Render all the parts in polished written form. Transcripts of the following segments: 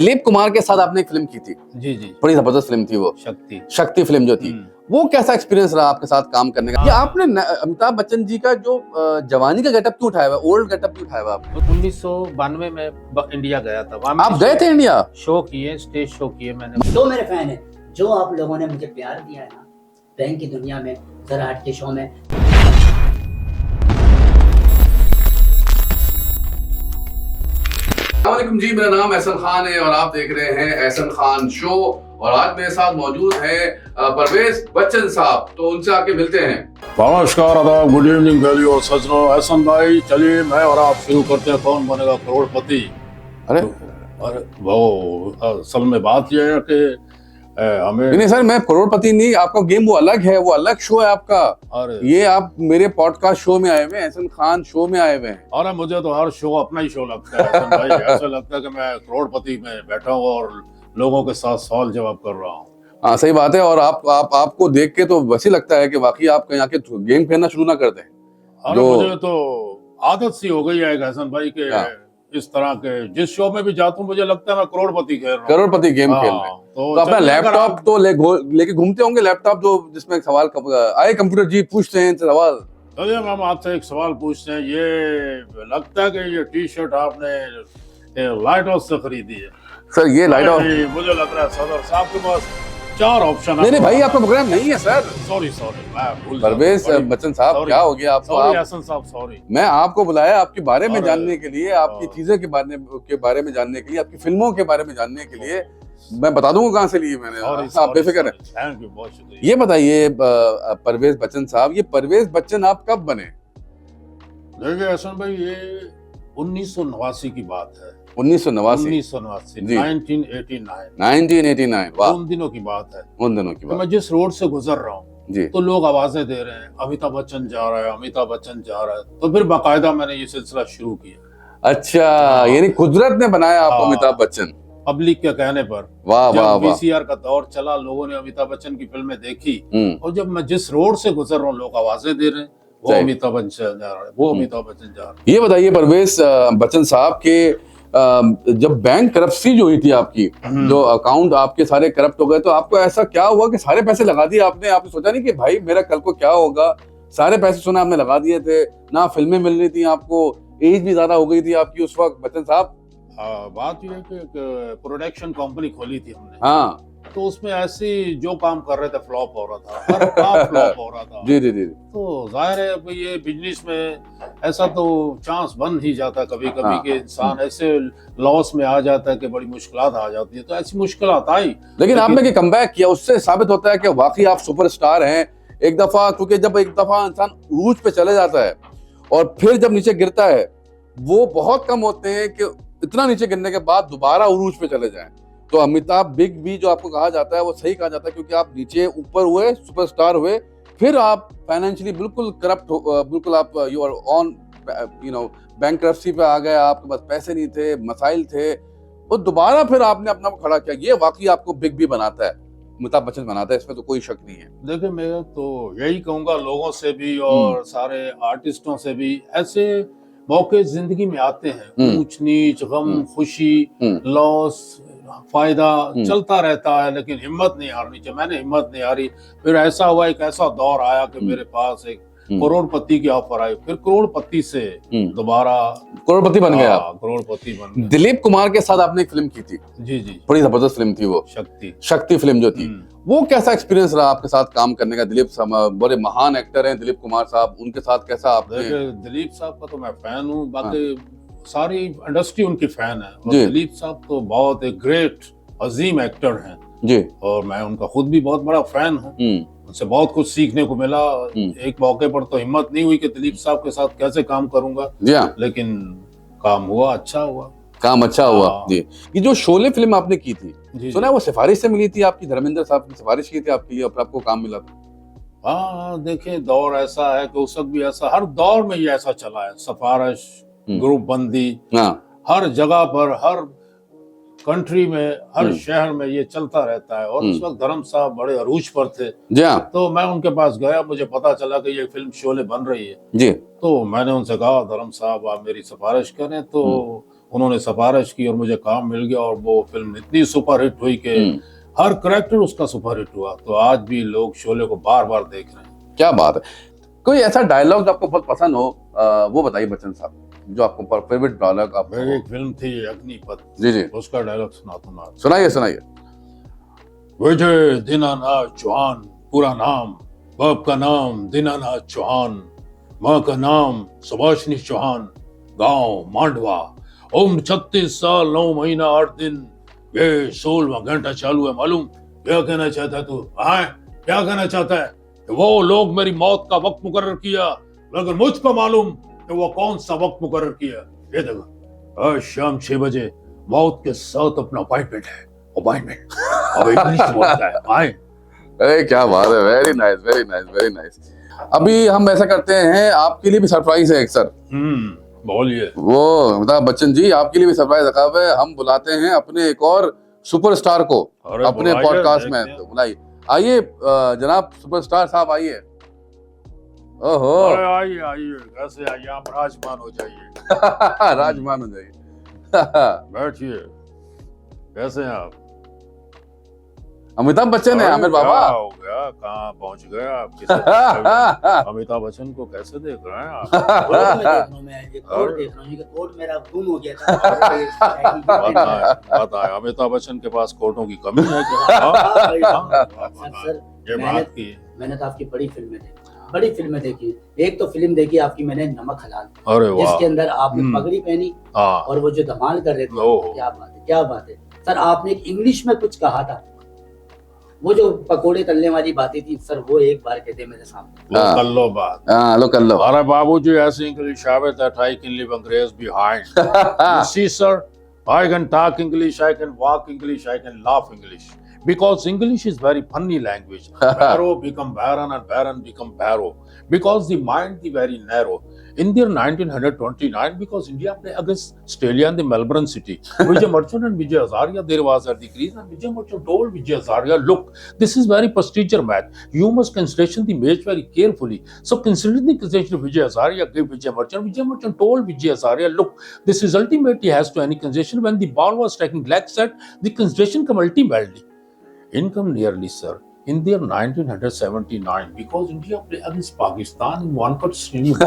दिलीप कुमार के साथ आपने एक फिल्म की थी, जी जी, बड़ी जबरदस्त फिल्म थी वो, शक्ति। शक्ति फिल्म जो थी, वो कैसा एक्सपीरियंस रहा आपके साथ काम करने का? या आपने अमिताभ बच्चन जी का जो जवानी का गेटअप क्यों उठाया हुआ, ओल्ड गेटअप क्यों उठाया हुआ आपने? 1992 में इंडिया गया था, वहाँ आप गए थे इंडिया? शो किए, स्टेज शो किए मैंने। तो मेरे फैन है, जो आप लोगों ने मुझे प्यार दिया है ना, बैंक की दुनिया में, जरा हट के शो में। अस्सलामुअलैकुम जी, मेरा नाम एहसन खान है और आप देख रहे हैं एहसन खान शो। और आज मेरे साथ मौजूद है परवेज बच्चन साहब, तो उनसे आके मिलते हैं। नमस्कार, आदाब, गुड इवनिंग वैल्यू और सज्जनों। एहसन भाई, चलिए मैं और आप शुरू करते हैं कौन बनेगा करोड़पति। अरे वो असल में बात यह है कि हमें नहीं सर, मैं करोड़पति नहीं, आपका गेम वो अलग है, वो अलग शो है आपका। अरे ये आप मेरे पॉडकास्ट शो में आए हुए हैं, एहसन खान शो में आए हुए हैं। अरे मुझे तो हर शो अपना ही शो लगता है एहसन भाई। ऐसा लगता है कि मैं करोड़पति में बैठा हूँ और लोगों के साथ सवाल जवाब कर रहा हूँ। हाँ सही बात है। और आपको देख के तो वैसे लगता है कि वाकई आप कहीं आके गेम खेलना शुरू ना कर दें। अरे मुझे तो आदत सी हो गई है एहसन भाई के इस तरह के, जिस शो में भी जाता हूँ मुझे लगता है मैं करोड़पति खेल रहा हूँ, करोड़पति गेम खेल रहे हैं। तो अपना लैपटॉप तो लेके घूमते होंगे, लैपटॉप जो जिसमें सवाल आए कंप्यूटर जी पूछते हैं सवाल। चलिए हम आपसे एक सवाल पूछते हैं। ये लगता है कि ये टी शर्ट आपने लाइट हाउस से खरीदी है? सर ये लाइट हाउस, मुझे लग रहा है सदर साहब के पास 4 ऑप्शन है। नहीं भाई, आपका प्रोग्राम नहीं है सर। सॉरी मैं भूल गया। परवेज बच्चन साहब, क्या हो गया आपको? एहसन साहब सॉरी। मैं आपको बुलाया आपके बारे में जानने के लिए, आपकी चीजें के बारे में जानने के लिए, आपकी फिल्मों के बारे में जानने के लिए। मैं बता दूंगा कहाँ से लिए मैंने, आप बेफिक्र हैं। थैंक यू, बहुत शुक्रिया। ये बताइए परवेज बच्चन साहब, ये परवेज बच्चन आप कब बने? देखिए एहसन भाई, ये 1989 की बात है। 1989, 1989। वाह, उन दिनों की बात है। उन दिनों की तो बात मैं जिस रोड से गुजर रहा हूँ जी, तो लोग आवाजें दे रहे हैं, अमिताभ बच्चन जा रहा है, अमिताभ बच्चन जा रहा है। तो फिर बाकायदा मैंने ये सिलसिला शुरू किया। अच्छा, यानी कुदरत ने बनाया आपको अमिताभ बच्चन, पब्लिक के कहने पर। वाह वाह वाह। वीसीआर का दौर चला, लोगों ने अमिताभ बच्चन की फिल्में देखी, और जब मैं जिस रोड से गुजर रहा हूँ लोग आवाजें दे रहे हैं, वो अमिताभ बच्चन जा रहा है, वो अमिताभ बच्चन जा रहा है। ये बताइए परवेज बच्चन साहब के जब बैंक करप्सी जो हुई थी आपकी, जो अकाउंट आपके सारे करप्ट हो गए, तो आपको ऐसा क्या हुआ कि सारे पैसे लगा दिए आपने? आपने सोचा नहीं कि भाई मेरा कल को क्या होगा? सारे पैसे सुना आपने लगा दिए थे ना, फिल्में मिल रही थी आपको, एज भी ज्यादा हो गई थी आपकी उस वक्त बच्चन साहब। बात ये है कि प्रोडक्शन कंपनी खोली थी हमने, हाँ, तो उसमें ऐसी जो काम कर रहे थे फ्लॉप हो रहा था, हर काम फ्लॉप हो रहा था। जी जी जी। तो जाहिर है भाई, ये बिजनेस में ऐसा तो चांस बन ही जाता है कभी कभी कि इंसान ऐसे लॉस में आ जाता है कि बड़ी मुश्किलात आ जाती है। तो ऐसी मुश्किलात आई, लेकिन आपने कि कमबैक किया, उससे साबित होता है कि वाकई आप सुपरस्टार हैं। एक दफा, क्योंकि जब एक दफा इंसान उरूज पे चले जाता है और फिर जब नीचे गिरता है, वो बहुत कम होते हैं कि इतना नीचे गिरने के बाद दोबारा उरूज पे चले जाएं। तो अमिताभ बिग बी जो आपको कहा जाता है, वो सही कहा जाता है, क्योंकि आप नीचे ऊपर हुए, सुपरस्टार हुए, फिर आप फाइनेंशियली बिल्कुल करप्ट हो, बिल्कुल आप यू आर ऑन बैंकरप्सी पे आ गए, आपके पास पैसे नहीं थे, मसाइल थे, और दोबारा फिर आपने अपना को खड़ा किया। ये वाकई आपको बिग बी बनाता है, अमिताभ बच्चन बनाता है, इसमें तो कोई शक नहीं है। देखिए मैं तो यही कहूंगा लोगों से भी और सारे आर्टिस्टों से भी, ऐसे मौके जिंदगी में आते हैं, ऊंच नीच, गम, खुशी, लॉस, फायदा चलता रहता है, लेकिन हिम्मत नहीं हारनी चाहिए। मैंने हिम्मत नहीं हारी। फिर ऐसा हुआ, एक ऐसा दौर आया कि मेरे पास एक करोड़पति की ऑफर आई, फिर करोड़पति से दोबारा करोड़पति बन गया। करोड़पति बन गया। दिलीप कुमार के साथ आपने एक फिल्म की थी, जी जी, बड़ी जबरदस्त फिल्म थी वो, शक्ति फिल्म जो थी। वो कैसा एक्सपीरियंस रहा आपके साथ काम करने का? दिलीप साहब बड़े महान एक्टर हैं, दिलीप कुमार साहब, उनके साथ कैसा आपने? दिलीप साहब का तो मैं फैन हूँ, बाकी सारी इंडस्ट्री उनकी फैन है। और दिलीप साहब तो बहुत एक ग्रेट अजीम एक्टर हैं जी, और मैं उनका खुद भी बहुत बड़ा फैन हूँ। उनसे बहुत कुछ सीखने को मिला। एक मौके पर तो हिम्मत नहीं हुई कि दिलीप साहब के साथ कैसे काम करूंगा, लेकिन काम हुआ, अच्छा हुआ, काम अच्छा हुआ जी। ये जो शोले फिल्म आपने की थी, सुना है वो सिफारिश से मिली थी आपकी? धर्मेंद्र साहब की सिफारिश की थी आपके लिए और आपको काम मिला था? हाँ, देखें दौर ऐसा है कि उस वक्त भी ऐसा, हर दौर में ये ऐसा चला है, सिफारिश, ग्रुप बंदी, हर जगह पर, हर कंट्री में, हर शहर में ये चलता रहता है। और उस वक्त धर्म साहब बड़े अरूज पर थे, तो मैं उनके पास गया, मुझे पता चला कि ये फिल्म शोले बन रही है जी। तो मैंने उनसे कहा, धर्म साहब आप मेरी सिफारिश करें, तो उन्होंने सिफारिश की और मुझे काम मिल गया और वो फिल्म इतनी सुपर हिट हुई कि हर करेक्टर उसका सुपर हिट हुआ। तो आज भी लोग शोले को बार बार देख रहे हैं। क्या बात है। कोई ऐसा डायलॉग जो आपको बहुत पसंद हो, वो बताइए बच्चन साहब, जो आपको फेवरेट डायलॉग आप। मेरी एक फिल्म थी अग्निपथ, जी जी, उसका डायलॉग सुनाता हूँ आपको। सुनाइए सुनाइए। विजय दीनानाथ चौहान पूरा नाम, बाप का नाम दीनानाथ चौहान, माँ का नाम सुभाषिनी चौहान, गांव मांडवा, उम्र 36 साल 9 महीना 8 दिन, ये 16वां घंटा चालू है। मालूम क्या कहना चाहता है तू? क्या कहना चाहता है? कि वो लोग मेरी मौत का वक्त मुकर्रर किया, मगर मुझको मालूम कि वो कौन सा वक्त मुकर्रर किया। ये देखो, आज शाम 6 बजे मौत के साथ अपना अपॉइंटमेंट है। अपॉइंटमेंट अब इंग्लिश बोलता है। आए। अरे क्या बात है, very nice very nice very nice. अभी हम ऐसा करते हैं, आपके लिए भी सरप्राइज है एक सर। बोलिए। वो अमिताभ बच्चन जी, आपके लिए भी सरप्राइज रखा हुआ है। हम बुलाते हैं अपने एक और सुपरस्टार को अपने पॉडकास्ट में, तो बुलाइए। आइए जनाब सुपरस्टार साहब, आइए। ओहो, अरे आइए आइए, कैसे आइए आप? राजमान हो जाइए। राजमान हो जाइए। बैठिए। कैसे हैं आप? अमिताभ बच्चन है, आमिर बाबा। क्या हो गया? कहाँ पहुंच गए आप? किसी अमिताभ बच्चन को कैसे देख रहे हैं आप? कोर्ट में देख रहा हूं मैं, ये कोर्ट देख रहा हूं, ये कोर्ट मेरा गुम हो गया था। पता है अमिताभ बच्चन के पास कोर्टों की कमी है क्या? सर, ये बात की। मैंने तो आपकी बड़ी फिल्में देखी। एक तो फिल्म देखी आपकी मैंने, नमक हलाल, अरे वाह, जिसके अंदर आपने पगड़ी पहनी और वो जो धमाल कर रहे थे। क्या बात है, क्या बात है सर। आपने एक इंग्लिश में कुछ कहा था, वो जो पकोड़े तलने वाली बातें थी सर, वो एक बार कहते मेरे सामने। लो कर लो बात। लो कर लो। अरे बाबूजी, ऐसे इंग्लिश आवे that I can leave अंग्रेज behind. You see sir, I can talk English, I can walk English, I can laugh English. Because English is very funny language. Barrow become baron and baron become barrow. Because the mind is very narrow. In the year 1929, because India played against Australia in the Melbourne city, Vijay Merchant and Vijay Hazaria, there was a decrease, and Vijay Merchant told Vijay Hazaria, look, this is very prestigious match. You must consider the match very carefully. So considering the consideration of Vijay Hazaria gave Vijay Merchant told Vijay Hazaria, look, this is ultimately has to any consideration. When the ball was striking leg side, the consideration come ultimately. Income nearly, sir. In the year 1979, because India played against Pakistan in one-cut stadium,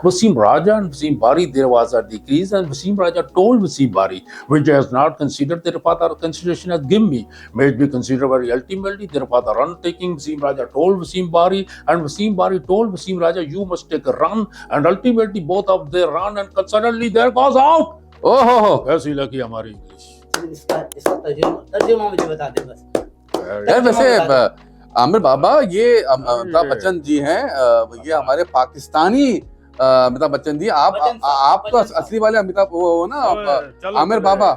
Wasim Raja and Wasim Bari, there was a decrease, and Wasim Raja told Wasim Bari, which has not considered their father consideration as give me, may be considered very ultimately their father run taking. Wasim Raja told Wasim Bari, and Wasim Bari told Wasim Raja, you must take a run, and ultimately both of them run, and suddenly there goes out. ओहो, ऐसी लगी हमारी English. इसका तर्जुमा मुझे बता दे बस। यार वैसे आमिर बाबा, ये अमिताभ बच्चन जी हैं, ये हमारे पाकिस्तानी अमिताभ बच्चन जी। आप तो असली वाले अमिताभ हो ना, आमिर बाबा।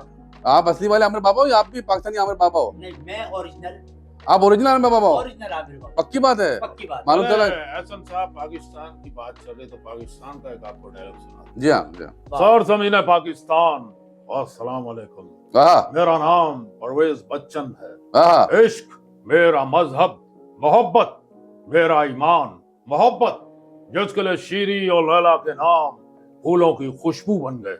आप असली वाले आमिर बाबा हो या आप भी पाकिस्तानी आमिर बाबा हो? नहीं, मैं ओरिजिनल। आप ओरिजिनल आमिर बाबा हो? ओरिजिनल आमिर बाबा। पक्की बात है? पक्की बात। मालूम चला। एहसन साहब, पाकिस्तान की बात चले तो पाकिस्तान का एक आपको डायलॉग सुना। जी हाँ, जी हाँ। सर समझना पाकिस्तान, अस्सलाम वालेकुम। मेरा नाम परवेज बच्चन है। इश्क मेरा मजहब, मोहब्बत मेरा ईमान, मोहब्बत जिसके लिए शीरी और लैला के नाम फूलों की खुशबू बन गए,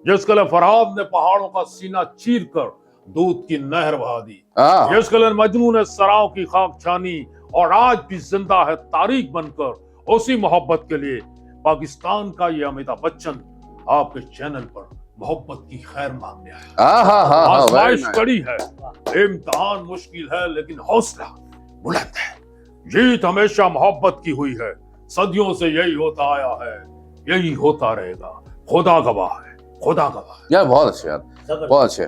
जिसके लिए फरहाद ने पहाड़ों का सीना चीर कर दूध की नहर बहा दी, जिसके लिए मजनू ने सराओं की खाक छानी और आज भी जिंदा है तारीख बनकर, उसी मोहब्बत के लिए पाकिस्तान का ये अमिताभ बच्चन आपके चैनल पर मोहब्बत की खैर मांगने आया। आजमाइश कड़ी है, इम्तिहान मुश्किल है, लेकिन हौसला बुलंद है। जीत हमेशा मोहब्बत की हुई है, सदियों से यही होता आया है, यही होता रहेगा। खुदा गवाह है, खुदा गवाह है। यार बहुत अच्छे, यार बहुत अच्छे।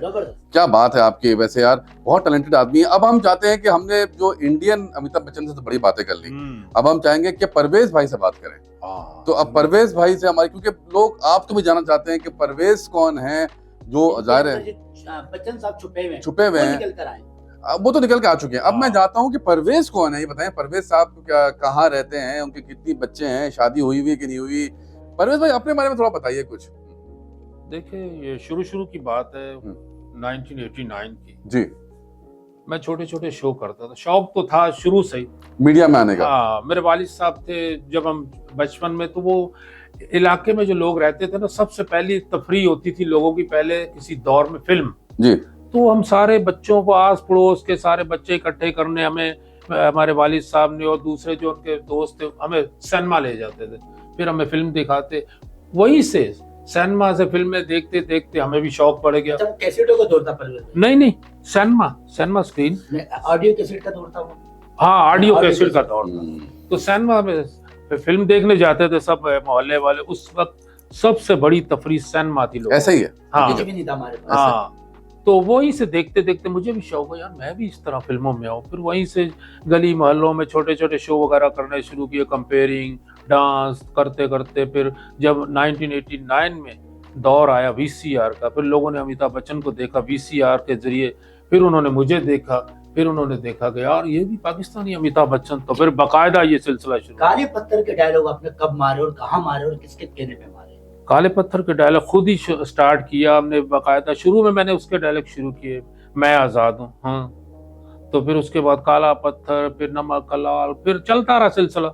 क्या बात है आपकी। वैसे यार बहुत टैलेंटेड आदमी है। अब हम चाहते हैं कि हमने जो इंडियन अमिताभ बच्चन से तो बड़ी बातें कर ली, अब हम चाहेंगे कि परवेज भाई से बात करें। तो अब परवेज भाई से हमारी, क्योंकि लोग आप तो भी जानना चाहते हैं कि परवेज कौन है, जो जाहिर है बच्चन साहब छुपे हुए हैं, वो तो निकल के आ चुके हैं। अब मैं चाहता हूँ कि परवेज कौन है, ये बताएं। परवेज साहब कहाँ रहते हैं, उनके कितनी बच्चे हैं, शादी हुई कि नहीं हुई? परवेज भाई अपने बारे में थोड़ा बताइए कुछ। देखिए, ये शुरू की बात है 1989 की जी। मैं छोटे छोटे शो करता था, शौक तो था शुरू से ही मीडिया में आने का। हाँ, मेरे वालिद साहब थे जब हम बचपन में, तो वो इलाके में जो लोग रहते थे ना, सबसे पहली तफरी होती थी लोगों की पहले किसी दौर में फिल्म। जी तो हम सारे बच्चों को, आस पड़ोस के सारे बच्चे इकट्ठे करने, हमें हमारे वालिद साहब ने और दूसरे जो उनके दोस्त थे हमें सिनेमा ले जाते थे, फिर हमें फिल्म दिखाते। वहीं से सिनेमा से फिल्में देखते देखते हमें भी शौक पड़ गया। जब कैसेटों का दौर था परवेज भाई? नहीं, सिनेमा स्क्रीन, ऑडियो कैसेट का दौर था वो। हाँ, ऑडियो ऑडियो कैसेट का कैसेट। दौर था। तो सिनेमा में फिल्म देखने जाते थे सब मोहल्ले वाले। उस वक्त सबसे बड़ी तफरीह सिनेमा थी लोग। ऐसा ही है। हाँ कुछ भी नहीं था हमारे पास। हाँ, तो वहीं से देखते देखते मुझे भी शौक है, यार मैं भी इस तरह फिल्मों में आऊँ। फिर वहीं से गली मोहल्लों में छोटे छोटे शो वगैरह करने शुरू किए, कंपेयरिंग, डांस करते करते। फिर जब 1989 में दौर आया वीसीआर का, फिर लोगों ने अमिताभ बच्चन को देखा वीसीआर के जरिए, फिर उन्होंने मुझे देखा, फिर उन्होंने देखा कि यार ये भी पाकिस्तानी अमिताभ बच्चन। तो फिर बाकायदा ये सिलसिला शुरू। काले पत्थर के डायलॉग आपने कब मारे और कहाँ मारे और किसके कहने पे मारे? काले पत्थर के डायलॉग खुद ही स्टार्ट किया हमने बाकायदा। शुरू में मैंने उसके डायलॉग शुरू किए, मैं आजाद हूँ, हाँ। तो फिर उसके बाद काला पत्थर, फिर नमक का लाल, फिर चलता रहा सिलसिला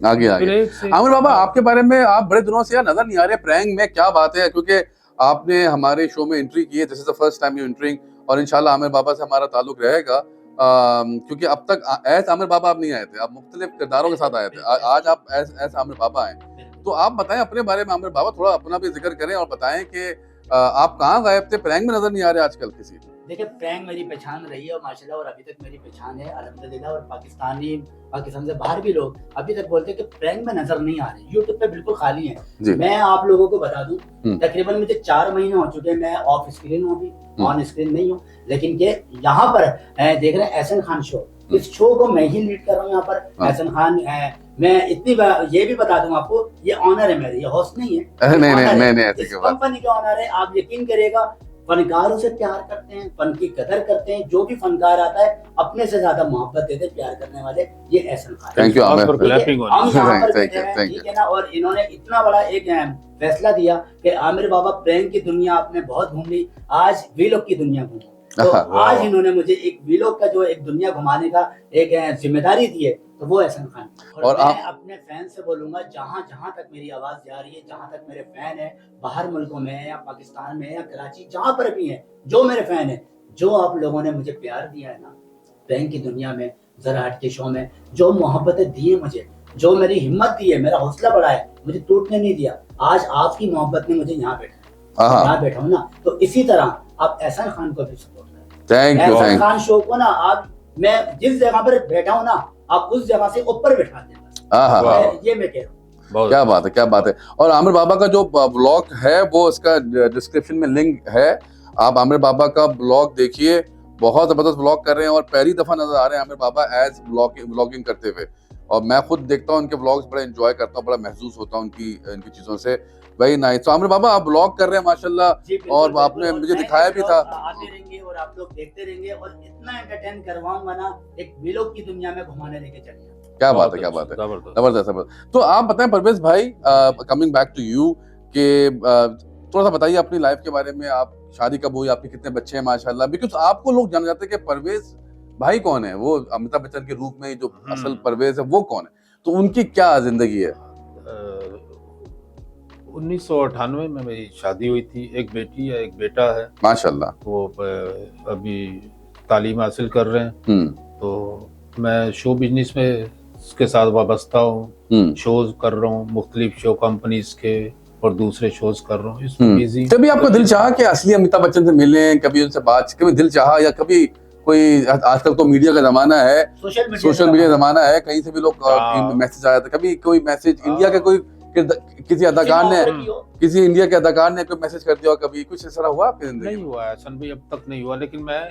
आगे फिर आगे। एक से आमिर बाबा, आपके बारे में आप बड़े दिनों से यार नजर नहीं आ रहे प्रैंक में, क्या बात है? क्योंकि आपने हमारे शो में एंट्री की है, this is the first time you entering, और इंशाल्लाह आमिर बाबा से हमारा ताल्लुक रहेगा। क्योंकि अब तक एज आमिर बाबा आप नहीं आए थे, आप मुख्तलिफ किरदारों के साथ आए थे। आज आप एज आमिर बाबा आए। तो आप बताएं अपने बारे में आमिर बाबा, थोड़ा अपना भी जिक्र करें और बताएं कि आप कहाँ गायब थे, प्रैंक में नजर नहीं आ रहे आजकल किसी। देखिए, प्रैंक मेरी पहचान रही है और माशाल्लाह, और अभी तक मेरी पहचान है अल्हम्दुलिल्लाह। और पाकिस्तान से बाहर भी लोग अभी तक बोलते हैं कि प्रैंक में नजर नहीं आ रहे, यूट्यूब पे बिल्कुल खाली है। मैं आप लोगों को बता दूं, तकरीबन मुझे 4 महीने हो चुके हैं, मैं ऑफ स्क्रीन हूँ, अभी ऑन स्क्रीन नहीं हूँ। लेकिन ये यहाँ पर देख रहे हैं एहसन खान शो, इस शो को मैं ही लीड कर रहा हूँ यहाँ पर। एहसन खान मैं इतनी ये भी बता दूं आपको, ये ऑनर है मेरे, ये होस्ट नहीं है। नहीं, इस कंपनी का ऑनर है। आप यकीन करेगा, फनकारों से प्यार करते हैं, फन की कदर करते हैं। जो भी फनकार आता है अपने से ज्यादा मोहब्बत देते, प्यार करने वाले ये एहसन खान। थैंक यू आमिर, हम यहाँ पर बैठे हैं, ठीक है ना। और इन्होंने इतना बड़ा एक फैसला दिया कि आमिर बाबा, प्रैंक की दुनिया आपने बहुत घूम ली, आज वीलॉग की दुनिया घूमो। तो आज इन्होंने मुझे एक वीलॉग का जो एक दुनिया घुमाने का एक जिम्मेदारी दी है, तो वो एहसन खान। और मैं अपने फैन से बोलूंगा, जहाँ जहाँ तक मेरी आवाज जा रही है, जहाँ तक मेरे फैन है, बाहर मुल्कों में या पाकिस्तान में या कराची, जहाँ पर भी है, जो मेरे फैन है, जो आप लोगों ने मुझे प्यार दिया है ना प्रैंक की दुनिया में, जरा हट के शो में, जो मोहब्बतें दी है मुझे, जो मेरी हिम्मत दी है, मेरा हौसला बढ़ाया, मुझे टूटने नहीं दिया, आज आपकी मोहब्बत ने मुझे यहाँ बैठा हूँ ना। तो इसी तरह आप एहसन खान को भी सपोर्ट करें। एहसन खान शो को ना, आप मैं जिस जगह पर बैठा हूँ ना, आप उस जगह से ऊपर बैठा देना, ये मैं कह रहा हूँ। क्या बात है, क्या बात है। और आमिर बाबा का जो ब्लॉग है, वो इसका डिस्क्रिप्शन में लिंक है, आप आमिर बाबा का ब्लॉग देखिए, बहुत जबरदस्त ब्लॉग कर रहे हैं और पहली दफा नजर आ रहे हैं आमिर बाबा एज ब्लॉगिंग करते हुए। और मैं खुद देखता हूँ उनके ब्लॉग्स, बड़ा एंजॉय करता हूँ, बड़ा महसूस होता हूँ इनकी चीजों से। Very nice. तो आमिर बाबा, आप ब्लॉग कर रहे हैं माशाल्लाह, और आपने मुझे दिखाया भी था। आते रहेंगे और आप लोग देखते रहेंगे, और इतना एंटरटेन करवाऊंगा ना, एक वीलॉग की दुनिया में घुमाने लेके चलिए। क्या बात है, क्या बात है, जबरदस्त। तो आप बताएं परवेज भाई, कमिंग बैक टू यू, कि थोड़ा सा बताइए अपनी लाइफ के बारे में। आप शादी कब हुई, आपके कितने बच्चे हैं माशाल्लाह? बिकॉज आपको लोग जान जाते हैं कि परवेज भाई कौन है, वो अमिताभ बच्चन के रूप में जो असल परवेज है वो कौन है, तो उनकी क्या जिंदगी है? 1998 में मेरी शादी हुई थी, एक बेटी है, एक बेटा है माशाल्लाह। वो अभी तालीम हासिल कर रहे हैं। तो मैं शो बिजनेस में के साथ वाबस्ता हूँ, शोज कर रहा हूँ, मुख्तलिफ शो कंपनीज के और दूसरे शोज कर रहा हूँ। कभी आपको दिल चाहा कि असली अमिताभ बच्चन से मिलें, कभी उनसे बात, कभी दिल चाहा, या कभी कोई, आजकल तो मीडिया का जमाना है, सोशल मीडिया जमाना है, कहीं से भी लोग मैसेज आया था, कभी कोई मैसेज इंडिया के कोई किसी अदाकार ने, किसी इंडिया के अदाकार ने कोई मैसेज कर दिया, कभी कुछ ऐसा हुआ आपकी जिंदगी? नहीं हुआ ऐसा भाई, अब तक नहीं हुआ। लेकिन मैं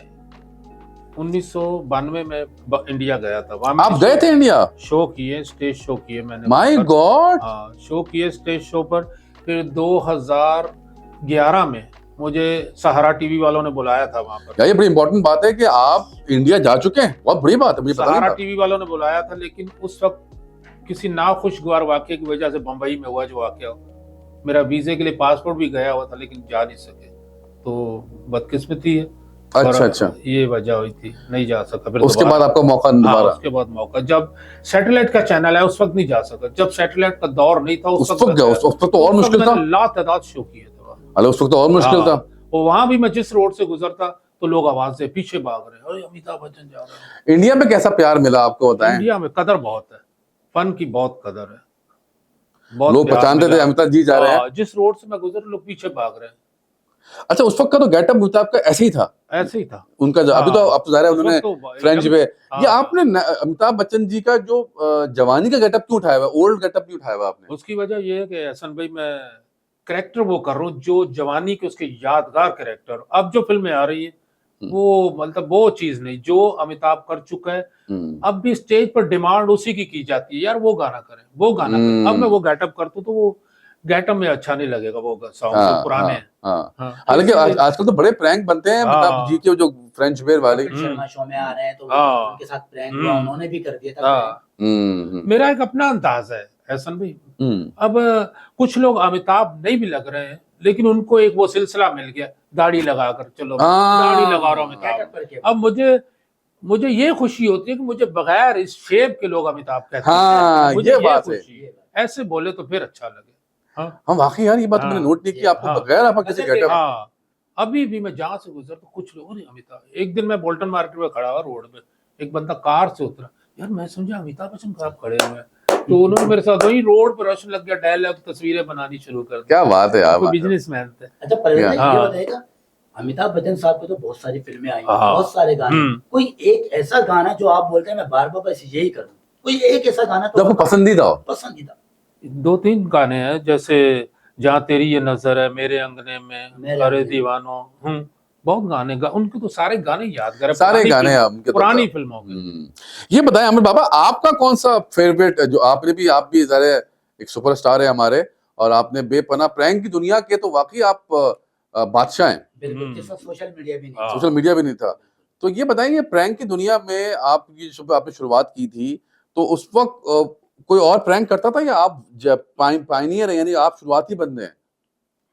1992 में इंडिया गया था। वहाँ आप गए थे इंडिया? शो किए, स्टेज शो किए मैंने। My God. हाँ, शो किए स्टेज शो पर। फिर 2011 में मुझे सहारा टीवी वालों ने बुलाया था वहाँ पर। ये बड़ी इंपॉर्टेंट बात है कि आप इंडिया जा चुके हैं, बहुत बड़ी बात है, मुझे पता नहीं था। सहारा टीवी वालों ने बुलाया था, लेकिन उस वक्त किसी नाखुशगवार वाक़े की वजह से बम्बई में हुआ जो वाक़या, मेरा वीजे के लिए पासपोर्ट भी गया हुआ था, लेकिन जा नहीं सके। तो बदकिस्मती है। अच्छा अच्छा। ये वजह हुई थी, नहीं जा सका। फिर उसके बाद दोबारा- आपका मौका हाँ, दोबारा, उसके बाद मौका, जब सैटेलाइट का चैनल है उस वक्त नहीं जा सका, जब सैटेलाइट का दौर नहीं था उस वक्त गया, उस वक्त तो और उस वक्त मुश्किल था। मैंने लातादाद शो किए थे वहाँ। अरे उस वक्त तो और मुश्किल हाँ, था। और वहां भी मैं जिस रोड से गुजरता तो लोग आवाज से पीछे भाग रहे हैं, अरे अमिताभ बच्चन जा रहे हैं। इंडिया में कैसा प्यार मिला आपको बताएं? इंडिया में कदर बहुत है, फन की बहुत कदर है, बहुत लोग प्यार पहचानते थे मिला। अमिताभ जी जा रहे हैं। हाँ, जिस रोड से मैं गुजर लोग पीछे भाग रहे हैं, अच्छा, उस वक्त का तो गेटअप अमिताभ का ऐसे ही था, ऐसे ही था। उनका जो अभी हाँ, तो अब तो ज़ाहिर है उस उन्होंने वक्त तो फ्रेंच पे। हाँ, ये आपने अमिताभ बच्चन जी का जो जवानी का गेटअप क्यों उठाया हुआ, ओल्ड गेटअप क्यों उठाया हुआ आपने? उसकी वजह ये है कि हसन भाई, मैं कैरेक्टर वो कर रहा हूँ जो जवानी के उसके यादगार कैरेक्टर, अब जो फिल्में आ रही है वो मतलब वो चीज नहीं जो अमिताभ कर चुका है। अब भी स्टेज पर डिमांड उसी की जाती है, यार वो गाना करें, वो गाना करें। अब मैं वो गेटअप करता हूँ तो वो गेटअप में अच्छा नहीं लगेगा, वो सॉन्ग हाँ, तो पुराने हैं। हाँ। हाँ, हालांकि इसीलिए- आजकल तो बड़े प्रैंक बनते हैं अमिताभ हाँ। जी के, जो फ्रेंच वेयर वाले। कपिल शर्मा शो में आ रहे हैं तो हाँ। उनके साथ प्रैंक हुआ, उन्होंने भी कर दिया था हाँ, prank। मेरा एक अपना अंदाज है एहसन भाई। अब कुछ लोग अमिताभ नहीं भी लग रहे हैं, लेकिन उनको एक वो सिलसिला मिल गया, दाढ़ी लगाकर चलो दाढ़ी लगा रहा हूँ Get up अमिताभ। करके। अब मुझे ये खुशी होती है कि मुझे बगैर इस शेप के लोग अमिताभ कहते हाँ, हैं। मुझे ये बात है। खुशी है, ऐसे बोले तो फिर अच्छा लगे। हाँ, हम वाकई यार, ये बात हाँ, मैंने नोट नहीं की, आपको हाँ। बगैर आपका किसी अच्छा, गेटअप। हाँ, अभी भी मैं जहाँ से गुजर तो कुछ लोग, अरे अमिताभ। एक दिन मैं बोल्टन मार्केट में खड़ा हुआ रोड पे, एक बंदा कार से उतरा, यार मैं समझा अमिताभ बच्चन साहब खड़े हुए हैं, तो उन्होंने मेरे साथ वही रोड पर रश लग गया, डायलॉग तस्वीरें बनानी शुरू कर दी। क्या बात है यार, कोई बिजनेसमैन थे। अच्छा परवेज भाई, हाँ। ये बताइएगा, अमिताभ बच्चन साहब को तो बहुत सारी फिल्में आई हैं, हाँ। बहुत सारे गाने, हम्म। कोई एक ऐसा गाना जो आप बोलते हैं मैं बार बार बस यही करूं, कोई एक ऐसा गाना जो तो आपको पसंदीदा हो? पसंदीदा? 2-3 गाने हैं, जैसे जहाँ तेरी ये नजर है, मेरे अंगने में, मेरे अरे अंगने। दीवानो, बहुत गाने उनके तो सारे गाने यादगार है, सारे पुरानी गाने फिल्म- उनके तो पुरानी क्या। फिल्मों के। ये बताएं अमित बाबा, आपका कौन सा फेवरेट, जो आप भी ज़ाहिर है एक सुपरस्टार है हमारे, और आपने बेपनाह प्रैंक की दुनिया के तो वाकई आप बादशाह हैं। बिल्कुल, जिसका सोशल मीडिया भी नहीं हाँ। सोशल मीडिया भी नहीं था, तो ये बताएंगे प्रैंक की दुनिया में आपकी आपने शुरुआत की थी, तो उस वक्त कोई और प्रैंक करता था, या आप पायनियर है, यानी आप शुरुआती बंदे हैं?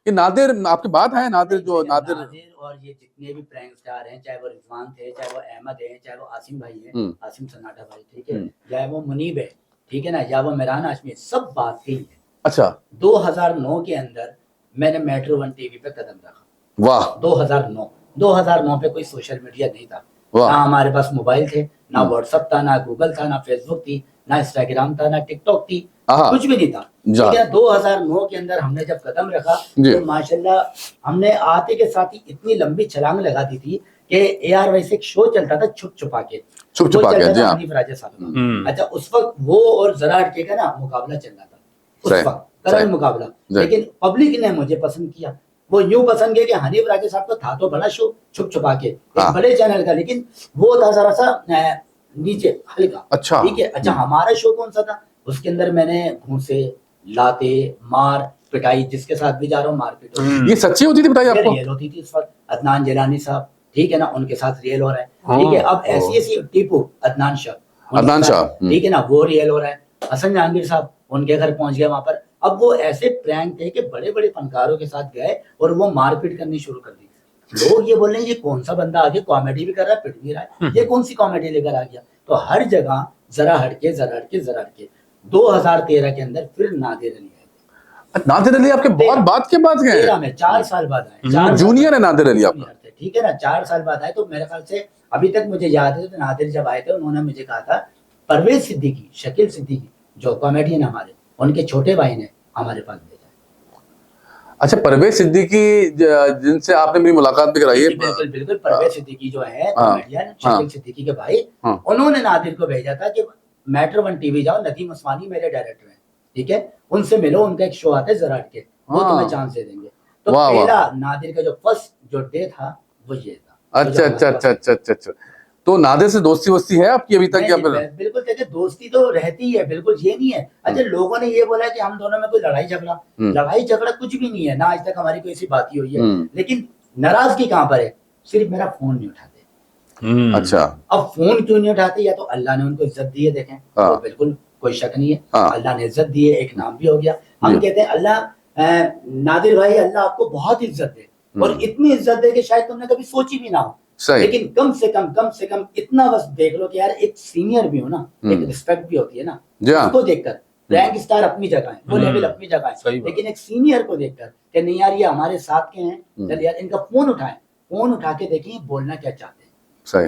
ये नादिर आपकी बात है, नादिर जो नादिर और ये जितने भी प्रैंक स्टार हैं, चाहे वो रिजवान थे, चाहे वो अहमद है, चाहे वो आसिम भाई है, आसिम सन्नाटा भाई, ठीक है, चाहे वो मुनीब है, ठीक है ना, या वो मेहरान हाशमी, सब बात थी। अच्छा, 2009 के अंदर मैंने मेट्रो 1 टीवी पे कदम रखा। वाह 2009 पे कोई सोशल मीडिया नहीं था, ना वाह, हमारे पास मोबाइल थे, ना व्हाट्सएप था, ना गूगल था, ना फेसबुक थी, ना इंस्टाग्राम था, ना टिकटॉक थी, आहा, कुछ भी नहीं था। जा। ठीक है, 2009 के अंदर हमने जब कदम रखा जी। तो माशाल्लाह हमने आते के साथ ही इतनी लंबी छलांग लगा दी थी कि एआर वैसे एक शो चलता था छुप छुपा के, छुप वो छुपा के, चलता जी था हाँ। हनीफ राजा साहब का। अच्छा, उस वक्त वो और जरा हटके का ना मुकाबला चल रहा था उस सही, वक्त, सही। करंट मुकाबला। जी। लेकिन पब्लिक ने मुझे पसंद किया, वो यूं पसंद किया कि हनीफ राजा साहब का था तो बड़ा शो छुप छुपा के, हाँ। एक बड़े चैनल का, लेकिन वो था जरा सा नीचे हल्का। अच्छा, ठीक है, अच्छा हमारा शो कौन सा था, उसके अंदर मैंने घूंसे, लाते, मार पिटाई, जिसके साथ भी जा रहा हूँ मारपीट हो रही है। ये सच्ची होती थी बताइए ये आपको? रियल होती थी इस वक्त। अदनान जिलानी साहब, ठीक है ना, उनके साथ रियल हो रहा है, ठीक है। अब ऐसी ऐसी टीपू अदनान शाह, अदनान शाह, ठीक है ना, वो रियल हो रहा है। हसन जहांगीर साहब, उनके घर पहुंच गए वहां पर। अब वो ऐसे प्रैंक थे कि बड़े बड़े फनकारों के साथ गए और वो मारपीट करनी शुरू कर दी। लोग ये बोल रहे हैं ये कौन सा बंदा आगे कॉमेडी भी कर रहा है, पिट भी रहा है, ये कौन सी कॉमेडी लेकर आ गया। तो हर जगह जरा हटके जरा हटके जरा हटके। 2013 के अंदर फिर नादिर अली आए। नादिर अली आपके बहुत बाद के बाद गए? 13 में 4 साल बाद आए। 4 जूनियर है नादिर अली आपका? जूनियर थे, ठीक है ना, 4 साल बाद आए। तो मेरे ख्याल से अभी तक मुझे याद है, तो नादिर जब आए थे उन्होंने मुझे कहा था परवेज सिद्दीकी, शकील सिद्दीकी जो कॉमेडियन हमारे, उनके छोटे भाई ने हमारे पास भेजा। अच्छा, परवेज सिद्दीकी जिनसे आपने मेरी मुलाकात भी कराई है? बिल्कुल बिल्कुल, परवेज सिद्दीकी जो है हाँ, कॉमेडियन, शकील सिद्दीकी के भाई, हाँ। उन्होंने नादिर को भेजा था कि मेट्रो 1 टीवी जाओ, नदीम उस्मानी मेरे डायरेक्टर हैं, ठीक है, उनसे मिलो, उनका एक शो आता है जरा हटके, वो हाँ। तुम्हें चांस दे देंगे। तो वाह, वाह। पहला नादिर का जो फर्स्ट जो डे था वो ये था। अच्छा अच्छा अच्छा अच्छा अच्छा अच्छा। तो नादिर से दोस्ती वोस्ती है आपकी अभी तक, या फिर? बिल्कुल, देखिए दोस्ती तो रहती ही है, बिल्कुल ये नहीं है। अच्छा, लोगों ने ये बोला कि हम दोनों में कोई लड़ाई झगड़ा कुछ भी नहीं है, ना आज तक हमारी कोई ऐसी बात ही हुई है। लेकिन नाराजगी कहाँ पर है, सिर्फ मेरा फोन नहीं उठाते। अच्छा, अब फोन क्यों नहीं उठाते, या तो अल्लाह ने उनको इज्जत दी है, देखें तो बिल्कुल कोई शक नहीं है, अल्लाह ने इज्जत दी है, एक नाम भी हो गया। हम कहते हैं अल्लाह, नादिर भाई अल्लाह आपको बहुत इज्जत दे, और इतनी इज्जत दे कि शायद तुमने कभी सोची भी ना हो। सही। लेकिन कम से कम इतना बस देख लो कि यार एक सीनियर भी हो ना, एक रिस्पेक्ट भी होती है ना, जी हाँ। उसको देखकर रैंक स्टार अपनी जगह है, वो लेवल अपनी जगह है, सही बात। लेकिन एक सीनियर को देखकर कि नहीं यार ये हमारे साथ के हैं, चल यार इनका फोन उठाएं, फोन उठा के देखें बोलना क्या चाहते हैं। सही।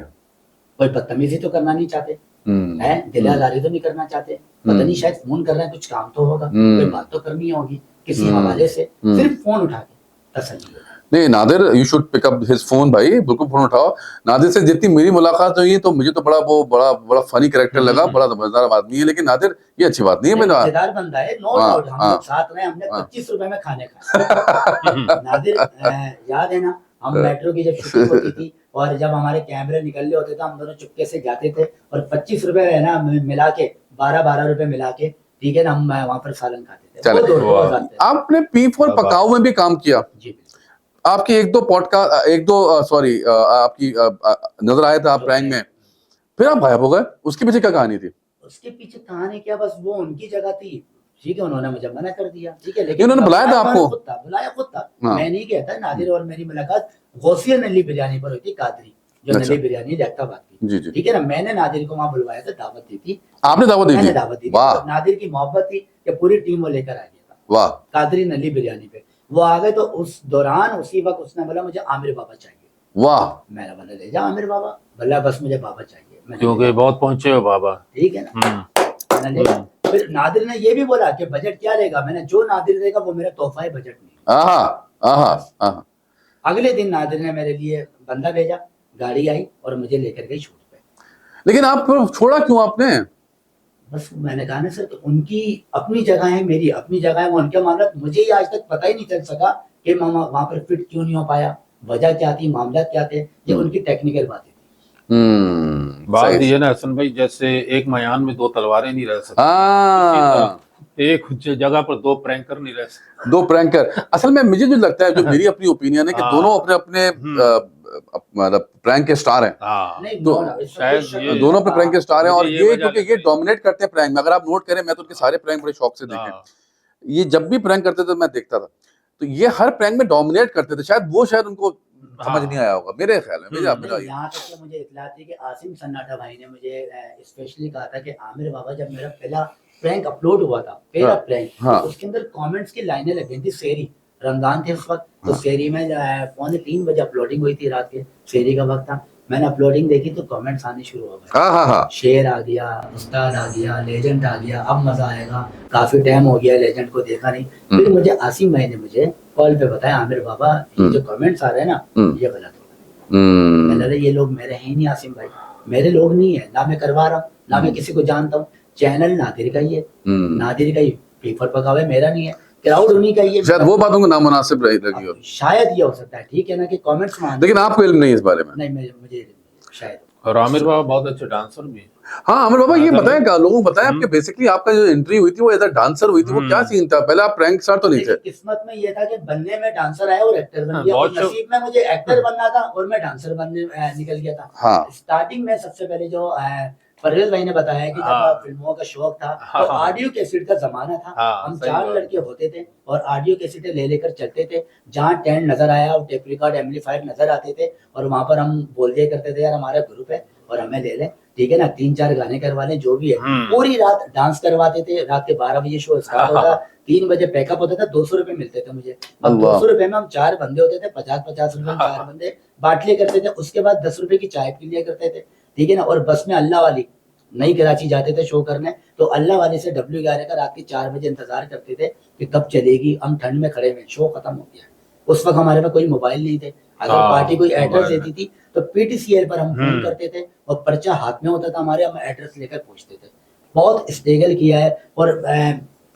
कोई बदतमीजी तो करना नहीं चाहते है, दिलादारी तो नहीं करना चाहते, पता नहीं शायद फोन कर रहे हैं कुछ काम तो होगा, कोई बात तो करनी होगी किसी हवाले से, सिर्फ फोन उठा के तसल्ली। नहीं Nadir, you should pick up his phone भाई, बिल्कुल फोन उठाओ। नादिर से जितनी मेरी मुलाकात हुई तो मुझे तो बड़ा फनी कैरेक्टर लगा, बड़ा मजेदार आदमी है, लेकिन नादिर ये अच्छी बात नहीं है। मैंने मजेदार बंदा है, नो डाउट। हम लोग साथ रहे, हमने 25 रुपए में खाने खाए। नादिर याद है ना, हम मेट्रो की जब शूटिंग होती थी और जब हमारे कैमरे निकल रहे होते थे, हम दोनों चुपके से जाते थे और 25 रुपए है ना मिला के 12 रुपए मिला के, ठीक है ना, हम वहाँ पर सालन खाते थे। आपने P4 पकाओ में भी काम किया जी, आपकी एक दो सॉरी आपकी नजर आया था आप प्रैंक में, फिर आप गायब हो गए, उसके पीछे क्या कहानी थी? उसके पीछे कहानी क्या, बस वो उनकी जगह थी, ठीक है, उन्होंने मुझे मना कर दिया, ठीक है, लेकिन उन्होंने बुलाया था आपको? बुलाया खुद था। मैं नहीं गया था। नादिर और मेरी मुलाकात गौसिया नली बिरयानी पर हुई थी, कादरी जो नली बिरयानी जैक्टाबाद की, ठीक है ना। मैंने नादिर को वहाँ बुलवाया था, दावत दी थी। आपने दावत दी थी? मैंने दावत दी थी। नादिर की मोहब्बत थी कि पूरी टीम वो लेकर आ गया था, वाह, कादरी नली बिरयानी पे वो आ गए। तो उस दौरान उसी वक्त उसने बोला मुझे आमिर बाबा चाहिए, वाह। मैंने बोला ले जा आमिर बाबा, बोला बस मुझे बाबा चाहिए, क्योंकि बहुत पहुंचे हो बाबा, ठीक है ना। फिर नादिर ने ये भी बोला कि बजट क्या लेगा, मैंने जो नादिर देगा वो मेरा तोहफा है, बजट नहीं। अगले दिन नादिर ने मेरे लिए बंदा भेजा, गाड़ी आई और मुझे लेकर गई शूट पे। लेकिन आप छोड़ा क्यों आपने? बस मैंने कहा ना सर, तो उनकी अपनी जगह है, मेरी अपनी जगह है, वो उनके मामला, मुझे ही आज तक पता ही नहीं चल सका कि मामा वहां पर फिट क्यों नहीं हो पाया, वजह क्या थी, मामला क्या थे, ये उनकी टेक्निकल बातें थी। बात ये ना हसन भाई, जैसे एक मयान में दो तलवारें नहीं रह सकती, एक जगह पर दो प्रैंकर नहीं रह सकते, दो प्रैंकर। असल में मुझे जो लगता है, जो मेरी अपनी ओपिनियन है कि दोनों अपने अपने मतलब प्रैंक के स्टार हैं, तो शायद दोनों अपने प्रैंक के स्टार हैं, और ये क्योंकि ये डोमिनेट करते हैं प्रैंक में। अगर आप नोट करें, मैं तो उनके सारे प्रैंक बड़े शौक से देखे, ये जब भी प्रैंक करते थे मैं देखता था, तो ये हर प्रैंक में डोमिनेट करते थे। शायद उनको समझ नहीं आया होगा, मेरे ख्याल में। यहाँ तक मुझे इत्तला थी कि आसिम सन्नाटा भाई ने मुझे स्पेशली कहा था कि आमिर बाबा, जब मेरा पहला प्रैंक अपलोड हुआ था, पहला प्रैंक, तो उसके अंदर कमेंट्स की लाइनें लग गई थी, शेरी रमजान थे उस वक्त, तो शेरी में 2:45 बजे अपलोडिंग हुई थी, रात के शेरी का वक्त था। मैंने अपलोडिंग देखी तो कमेंट्स आने शुरू हो गए, शेर आ गया, उस्ताद आ गया, लेजेंड आ गया, अब मजा आएगा, काफी टाइम हो गया लेजेंड को देखा नहीं। फिर मुझे आसिम भाई ने मुझे कॉल पे बताया, आमिर बाबा ये जो कमेंट्स आ रहे हैं ना, ये गलत हो गए। मैंने ये लोग मेरे हैं नहीं आसिम भाई, मेरे लोग नहीं है, ना मैं करवा रहा हूँ, ना मैं किसी को जानता हूँ, चैनल नादिर का ही है, नादिर का ही P4 पकावे, मेरा नहीं है, क्राउड उन्हीं का ही है। शायद वो बात उनको नामुनासिब लगी हो, शायद ये हो सकता है, ठीक है ना, कि कमेंट्स में, लेकिन आपको इल्म नहीं है इस बारे में? नहीं, मुझे शायद। और आमिर बाबा बहुत अच्छे डांसर भी हैं। हाँ, आमिर बाबा, ये बताएं, लोगों को बताएं आपके बेसिकली आपका जो एंट्री हुई थी वो एज अ डांसर हुई थी, वो क्या सीन था? पहले आप प्रैंक स्टार तो नहीं थे? किस्मत में ये था कि बनने में डांसर आया और एक्टर बन गया, और नसीब में मुझे एक्टर बनना था और मैं डांसर बनने निकल गया था। स्टार्टिंग में सबसे पहले जो परवेज भाई ने बताया कि जब फिल्मों का शौक था तो ऑडियो कैसेट का जमाना था, हम 4 लड़के होते थे और ऑडियो कैसेटें ले लेकर चलते थे, जहाँ टेंट नजर आया और टेप रिकॉर्ड एम्पलीफायर नजर आते थे, और वहां पर हम बोल दिया करते थे यार हमारा ग्रुप है और हमें ले लें, ठीक है ना, 3-4 गाने करवा लें, जो भी है। पूरी रात डांस करवाते थे, रात के 12 बजे शो स्टार्ट होता, 3 बजे पैकअप होता था, 200 रुपए मिलते थे मुझे। अब 200 रुपए में हम 4 बंदे होते थे, 50-50 रुपए में 4 बंदे बांट लिया करते थे। उसके बाद 10 रुपए की चाय पी लिया करते थे, ठीक है ना। और बस में अल्लाह वाली नई कराची जाते थे शो करने, तो अल्लाह वाले से W11 का रात के 4 बजे इंतजार करते थे कि कब चलेगी। हम ठंड में खड़े में, शो खत्म हो गया। उस वक्त हमारे पास कोई मोबाइल नहीं थे, अगर पार्टी कोई एड्रेस देती थी तो PTCL पर हम फोन करते थे और पर्चा हाथ में होता था हमारे, हम एड्रेस लेकर पहुंचते थे। बहुत स्ट्रगल किया है। और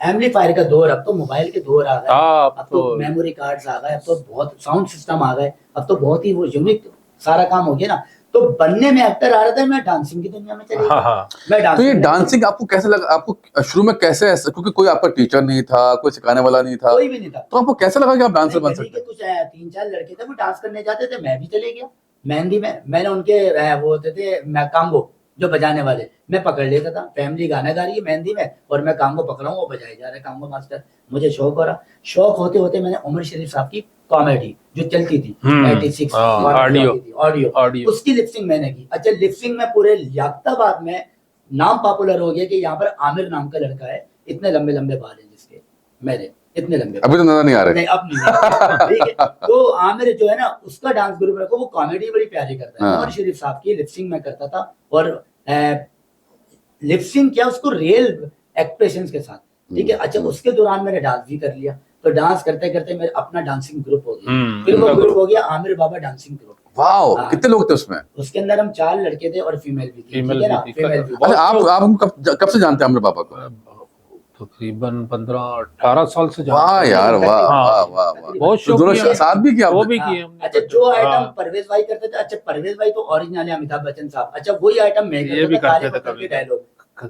एम्पलीफायर का दौर, अब तो मोबाइल के दौर आ गए, अब तो मेमोरी कार्ड्स आ गए, अब तो बहुत साउंड सिस्टम आ गए, अब तो बहुत ही वो यूनिक सारा काम हो गया ना। तो बनने में एक्टर आ रहा था, मैं डांसिंग की दुनिया में चली गई। मैं डांसिंग, तो ये डांसिंग आपको कैसे लगा? आपको शुरू में कैसे, क्योंकि कोई आपका टीचर नहीं था, कोई सिखाने वाला नहीं था, कोई भी नहीं था, तो आपको कैसे लगा कि आप डांसर बन सकते हैं? कुछ 3-4 लड़के थे वो डांस करने जाते थे, मैं भी चले गया। मेहंदी में मैंने उनके वो होते थे कांगो, जो बजाने वाले, मैं पकड़ लेता था। फैमिली गाना गा रही है मेहंदी में और मैं कांगो पकड़ा हूँ, वो बजाए जा रहा है कांगो मास्टर। मुझे शौक हो रहा, शौक होते होते मैंने उमर शरीफ साहब की कॉमेडी जो चलती थी 86 ऑडियो, उसकी लिपसिंग मैंने की। अच्छा, लिपसिंग में पूरे याफ्ताबाद में नाम पॉपुलर हो गया कि यहाँ पर आमिर नाम का लड़का है, इतने लंबे लंबे बाल हैं जिसके, मेरे इतने लंबे। अभी तो नजर नहीं आ रहे। नहीं, अब नहीं। ठीक है, तो आमिर जो है ना, उसका डांस ग्रुप रखो, वो कॉमेडी बड़ी प्यारी करता है। हाँ। उमर शरीफ साहब की लिपसिंग में करता था, और लिपसिंग क्या, उसको रियल एक्सप्रेशंस के साथ। ठीक है, अच्छा, उसके दौरान मैंने डांस भी कर लिया। तो डांस करते करते मेरे अपना डांसिंग ग्रुप हो गया, फिर वो ग्रुप हो गया आमिर बाबा डांसिंग ग्रुप। वाओ, हाँ। कितने लोग थे उसमें? उसके अंदर हम 4 लड़के थे और फीमेल भी थी। ठीक है ना, फीमेल भी। अच्छा, आप हम कब से जानते हैं आमिर बाबा को? तकरीबन 15-18 साल से वाह यार, वाह वाह वाह वाह। बहुत तो शौक दोनों किया। साथ भी किया वो आपने? भी किए हमने। अच्छा, जो आइटम हाँ। परवेज भाई करते थे, अच्छा परवेज भाई तो ओरिजिनल है अमिताभ बच्चन साहब। अच्छा, वही आइटम मैं ये भी करता था, करते थे काले पत्थर कभी। के डायलॉग,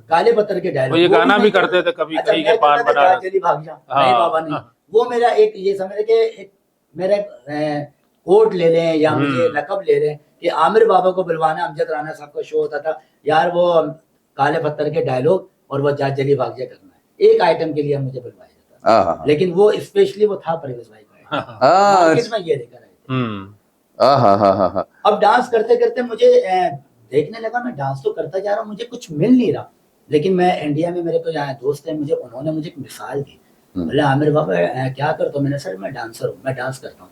काले पत्थर के डायलॉग। वो ये वो भी गाना मैं भी करता करते थे था। कभी, अच्छा, कहीं मैं के पान करता था बना जा चली भाग जा, हाँ। नहीं बाबा नहीं। वो मेरा एक, ये समझ के एक मेरे कोट ले लें या मुझे लकब ले लें कि आमिर बाबा को बुलवाना। अमजद राना साहब का शो होता था यार, वो काले पत्थर के डायलॉग और वो जा चली भाग जा करना है, एक आइटम के लिए मुझे बुलवाया जाता था। लेकिन वो स्पेशली वो था परवेज भाई का, मार्केट में ये लेकर आए थे। अब डांस करते करते मुझे देखने लगा, मैं डांस तो करता जा रहा हूँ, मुझे कुछ मिल नहीं रहा। लेकिन मैं इंडिया में, मेरे को यहाँ दोस्त है, मुझे उन्होंने मुझे एक मिसाल दी। बोले आमिर बाबा क्या करता हूँ? मैंने, सर मैं डांसर हूँ, मैं डांस करता हूँ।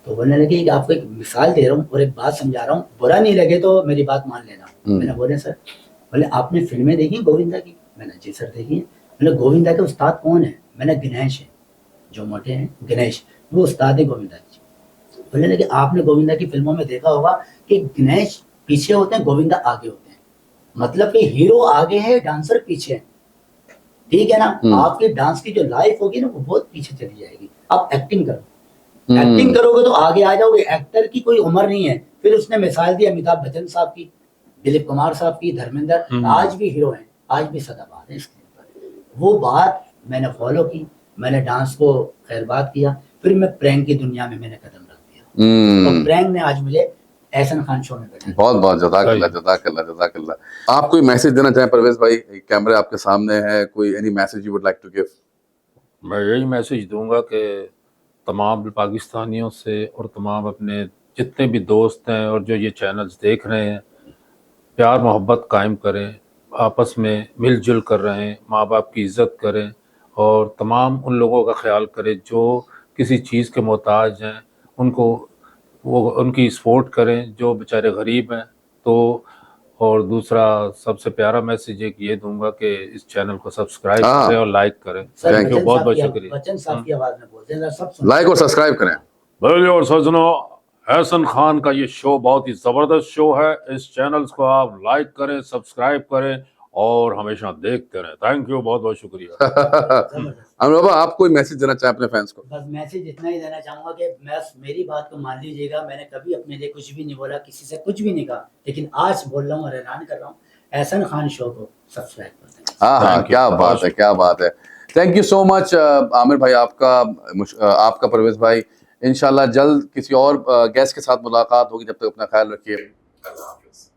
तो बोलने लगे कि आपको एक मिसाल दे रहा हूँ और एक बात समझा रहा हूँ, बुरा नहीं लगे तो मेरी बात मान लेना। मैंने बोले सर, बोले आपने फिल्में देखी गोविंदा की? मैंने जी सर देखी है। मैंने गोविंदा के उस्ताद कौन है? मैंने गणेश है, जो मोटे हैं गणेश, वो उस्ताद है गोविंदा की। बोलने लगे आपने गोविंदा की फिल्मों में देखा होगा कि गणेश पीछे होते हैं, गोविंदा आगे होते हैं, मतलब कि हीरो आगे है, डांसर पीछे है। ठीक है ना, आपकी डांस की जो लाइफ होगी ना, वो बहुत पीछे चली जाएगी। आप एक्टिंग करो, एक्टिंग करोगे तो आगे आ जाओगे। एक्टर की कोई उम्र नहीं है। फिर उसने मिसाल दी अमिताभ बच्चन साहब की, दिलीप कुमार साहब की, धर्मेंद्र, आज भी हीरो हैं, आज भी सदाबहार हैं स्क्रीन पर। वो बात मैंने फॉलो की, मैंने डांस को खैरबाद किया, फिर मैं प्रैंक की दुनिया में मैंने कदम रख दिया। तो प्रैंक ने आज मुझे एहसन खान शो में बैठा। बहुत बहुत जज़ाकल्लाह जज़ाकल्लाह जज़ाकल्लाह। आप कोई मैसेज देना चाहें परवेज भाई? कैमरे आपके सामने है, कोई any message you would like to give? मैं यही मैसेज दूंगा कि तमाम पाकिस्तानियों से और तमाम अपने जितने भी दोस्त हैं और जो ये चैनल्स देख रहे हैं, प्यार मोहब्बत कायम करें, आपस में मिलजुल कर रहें, माँ बाप की इज़्ज़त करें और तमाम उन लोगों का ख्याल करें जो किसी चीज़ के मोहताज हैं, उनको वो उनकी सपोर्ट करें जो बेचारे गरीब हैं। तो और दूसरा सबसे प्यारा मैसेज एक ये दूंगा कि इस चैनल को सब्सक्राइब करें और लाइक करें। थैंक यू, बहुत बहुत शुक्रिया। बच्चन साहब की आवाज में बोलते हैं, सब सुनो। लाइक और सब्सक्राइब करें। भाई और सजनों, एहसन खान का ये शो बहुत ही ज़बरदस्त शो है। इस चैनल्स को आप लाइक करें, सब्सक्राइब करें और हमेशा देखते रहें। थैंक यू, बहुत बहुत शुक्रिया। आमिर बाबा, आप कोई मैसेज देना चाहें अपने फैंस को? बस मैसेज इतना ही देना चाहूंगा कि मेरी बात को मान लीजिएगा, मैंने कभी अपने लिए कुछ भी नहीं बोला, किसी से कुछ भी नहीं कहा, लेकिन आज बोल रहा हूँ और ऐलान कर रहा हूँ, एहसन खान शो को सब्सक्राइब कर दें। हाँ, क्या बात है, क्या बात है। Thank you so much Aamir भाई, आपका परवेज भाई। इंशाल्लाह जल्द किसी और गेस्ट के साथ मुलाकात होगी। जब तक अपना ख्याल रखिए।